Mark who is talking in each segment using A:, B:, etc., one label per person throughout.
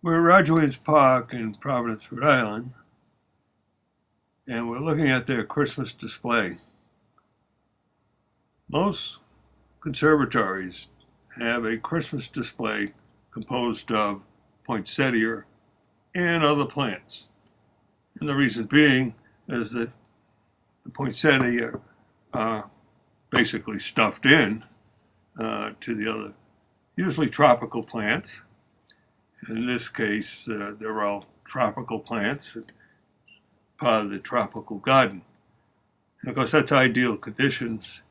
A: We're at Roger Williams Park in Providence, Rhode Island, and we're looking at their Christmas display. Most conservatories have a Christmas display composed of poinsettia and other plants. And the reason being is that the poinsettia are basically stuffed in to the other, usually tropical plants. In this case, they're all tropical plants, part of the tropical garden. And of course, that's ideal conditions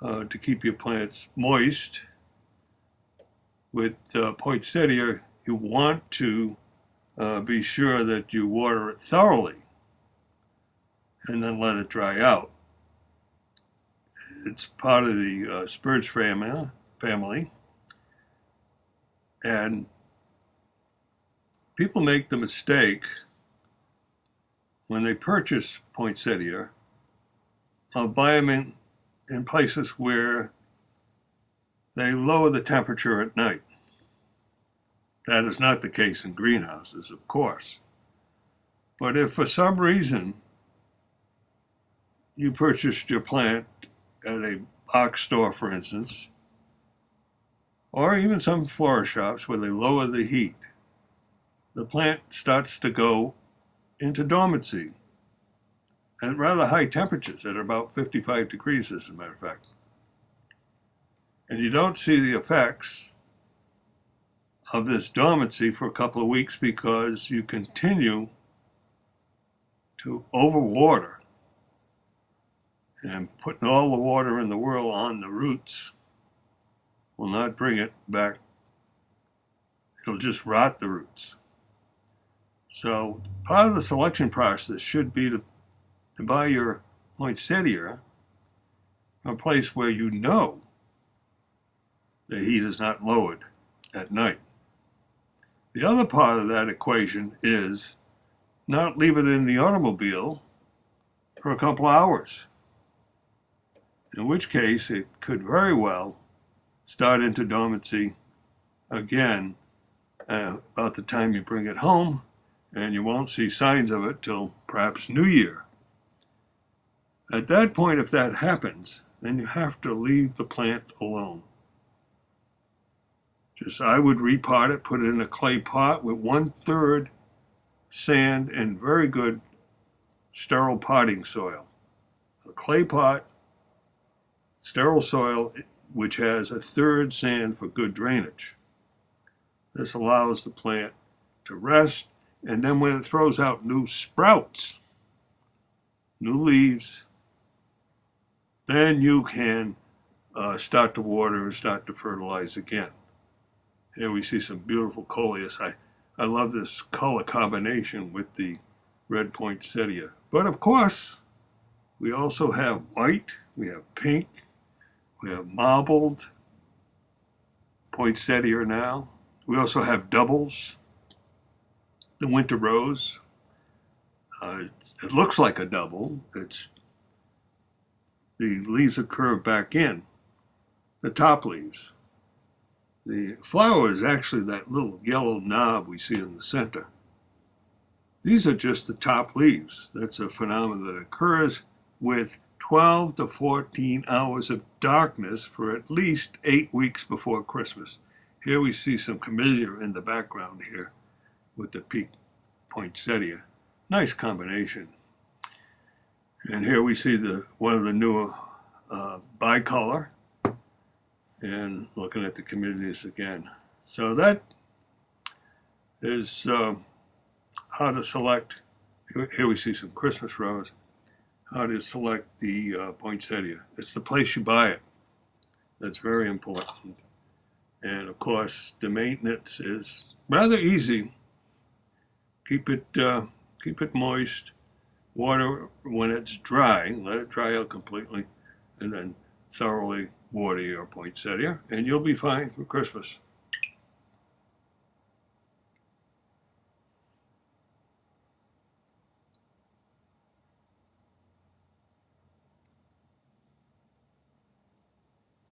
A: to keep your plants moist. With poinsettia, you want to be sure that you water it thoroughly and then let it dry out. It's part of the spurge family, and people make the mistake when they purchase poinsettia of buying them in places where they lower the temperature at night. That is not the case in greenhouses, of course. But if for some reason you purchased your plant at a box store, for instance, or even some florist shops where they lower the heat, the plant starts to go into dormancy at rather high temperatures, at about 55 degrees, as a matter of fact. And you don't see the effects of this dormancy for a couple of weeks because you continue to overwater, and putting all the water in the world on the roots will not bring it back. It'll just rot the roots. So part of the selection process should be to buy your poinsettia from a place where you know the heat is not lowered at night. The other part of that equation is not leave it in the automobile for a couple hours, in which case it could very well start into dormancy again about the time you bring it home, and you won't see signs of it till perhaps New Year. At that point, if that happens, then you have to leave the plant alone. I would repot it, put it in a clay pot with 1/3 sand and very good sterile potting soil. A clay pot, sterile soil, which has 1/3 sand for good drainage. This allows the plant to rest, and then when it throws out new sprouts, new leaves, then you can start to water and start to fertilize again. Here we see some beautiful coleus. I love this color combination with the red poinsettia. But of course, we also have white, we have pink, we have marbled poinsettia now. We also have doubles, the winter rose. It looks like a double. The leaves are curved back in, the top leaves. The flower is actually that little yellow knob we see in the center. These are just the top leaves. That's a phenomenon that occurs with 12 to 14 hours of darkness for at least 8 weeks before Christmas. Here we see some camellia in the background here with the pink poinsettia. Nice combination. And here we see one of the newer bicolor, and looking at the camellias again. So that is how to select. Here we see some Christmas rose. How to select the poinsettia. It's the place you buy it that's very important. And of course, the maintenance is rather easy. Keep it moist. Water when it's dry. Let it dry out completely, and then thoroughly water your poinsettia, and you'll be fine for Christmas.